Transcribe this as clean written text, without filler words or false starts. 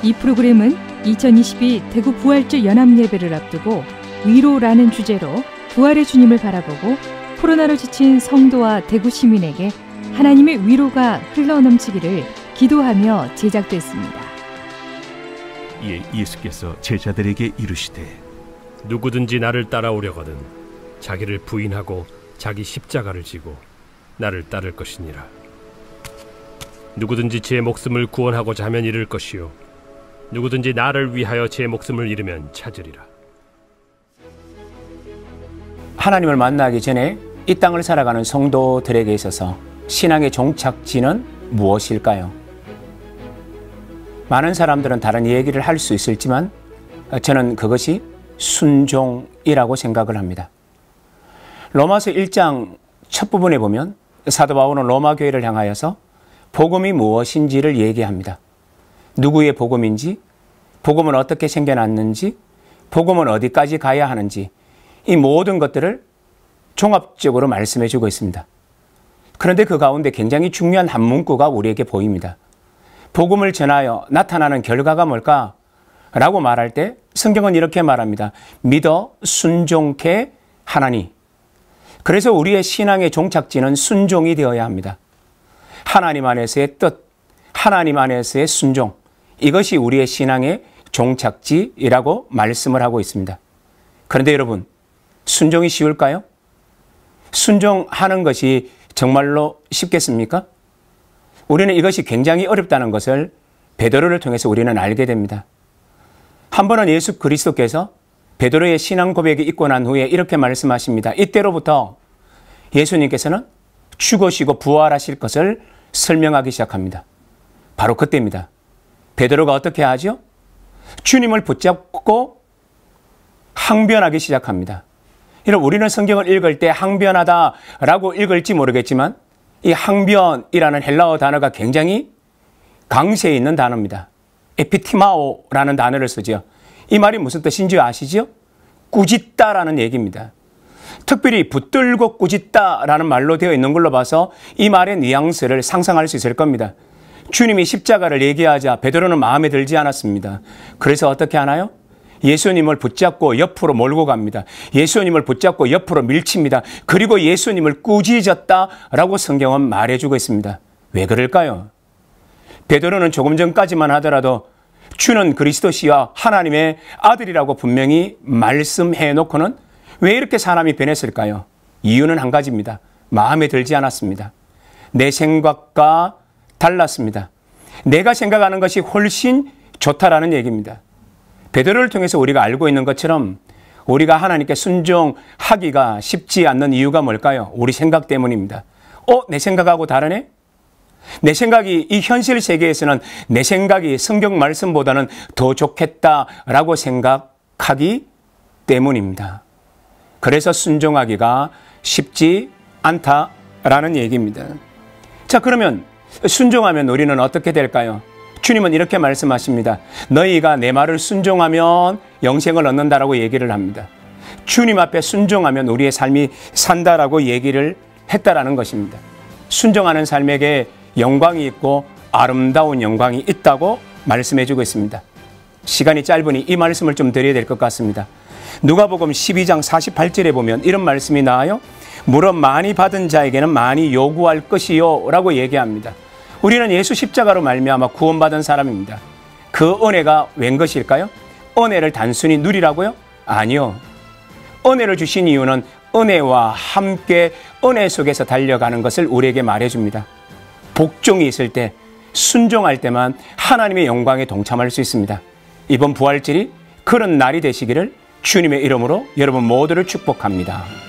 이 프로그램은 2022 대구 부활절 연합예배를 앞두고 위로라는 주제로 부활의 주님을 바라보고 코로나로 지친 성도와 대구 시민에게 하나님의 위로가 흘러넘치기를 기도하며 제작됐습니다. 이에 예수께서 제자들에게 이르시되 누구든지 나를 따라오려거든 자기를 부인하고 자기 십자가를 지고 나를 따를 것이니라. 누구든지 제 목숨을 구원하고자 하면 잃을 것이요 누구든지 나를 위하여 제 목숨을 잃으면 찾으리라. 하나님을 만나기 전에 이 땅을 살아가는 성도들에게 있어서 신앙의 종착지는 무엇일까요? 많은 사람들은 다른 얘기를 할 수 있을지만 저는 그것이 순종이라고 생각을 합니다. 로마서 1장 첫 부분에 보면 사도 바울은 로마 교회를 향하여서 복음이 무엇인지를 얘기합니다. 누구의 복음인지, 복음은 어떻게 생겨났는지, 복음은 어디까지 가야 하는지 이 모든 것들을 종합적으로 말씀해 주고 있습니다. 그런데 그 가운데 굉장히 중요한 한 문구가 우리에게 보입니다. 복음을 전하여 나타나는 결과가 뭘까? 라고 말할 때 성경은 이렇게 말합니다. 믿어 순종케 하나니. 그래서 우리의 신앙의 종착지는 순종이 되어야 합니다. 하나님 안에서의 뜻, 하나님 안에서의 순종, 이것이 우리의 신앙의 종착지라고 말씀을 하고 있습니다. 그런데 여러분, 순종이 쉬울까요? 순종하는 것이 정말로 쉽겠습니까? 우리는 이것이 굉장히 어렵다는 것을 베드로를 통해서 우리는 알게 됩니다. 한 번은 예수 그리스도께서 베드로의 신앙 고백이 있고 난 후에 이렇게 말씀하십니다. 이때로부터 예수님께서는 죽으시고 부활하실 것을 설명하기 시작합니다. 바로 그때입니다. 베드로가 어떻게 하죠? 주님을 붙잡고 항변하기 시작합니다. 여러분, 우리는 성경을 읽을 때 항변하다라고 읽을지 모르겠지만 이 항변이라는 헬라어 단어가 굉장히 강세 있는 단어입니다. 에피티마오라는 단어를 쓰죠. 이 말이 무슨 뜻인지 아시죠? 꾸짖다라는 얘기입니다. 특별히 붙들고 꾸짖다라는 말로 되어 있는 걸로 봐서 이 말의 뉘앙스를 상상할 수 있을 겁니다. 주님이 십자가를 얘기하자 베드로는 마음에 들지 않았습니다. 그래서 어떻게 하나요? 예수님을 붙잡고 옆으로 몰고 갑니다. 예수님을 붙잡고 옆으로 밀칩니다. 그리고 예수님을 꾸짖었다라고 성경은 말해주고 있습니다. 왜 그럴까요? 베드로는 조금 전까지만 하더라도 주는 그리스도시와 하나님의 아들이라고 분명히 말씀해 놓고는 왜 이렇게 사람이 변했을까요? 이유는 한 가지입니다. 마음에 들지 않았습니다. 내 생각과 달랐습니다. 내가 생각하는 것이 훨씬 좋다라는 얘기입니다. 베드로를 통해서 우리가 알고 있는 것처럼 우리가 하나님께 순종하기가 쉽지 않는 이유가 뭘까요? 우리 생각 때문입니다. 내 생각하고 다르네? 내 생각이 이 현실 세계에서는 내 생각이 성경 말씀보다는 더 좋겠다라고 생각하기 때문입니다. 그래서 순종하기가 쉽지 않다라는 얘기입니다. 자, 그러면 순종하면 우리는 어떻게 될까요? 주님은 이렇게 말씀하십니다. 너희가 내 말을 순종하면 영생을 얻는다라고 얘기를 합니다. 주님 앞에 순종하면 우리의 삶이 산다라고 얘기를 했다라는 것입니다. 순종하는 삶에게 영광이 있고 아름다운 영광이 있다고 말씀해주고 있습니다. 시간이 짧으니 이 말씀을 좀 드려야 될 것 같습니다. 누가복음 12장 48절에 보면 이런 말씀이 나와요. 물어 많이 받은 자에게는 많이 요구할 것이요 라고 얘기합니다. 우리는 예수 십자가로 말미암아 구원받은 사람입니다. 그 은혜가 웬 것일까요? 은혜를 단순히 누리라고요? 아니요. 은혜를 주신 이유는 은혜와 함께 은혜 속에서 달려가는 것을 우리에게 말해줍니다. 복종이 있을 때, 순종할 때만 하나님의 영광에 동참할 수 있습니다. 이번 부활절이 그런 날이 되시기를 주님의 이름으로 여러분 모두를 축복합니다.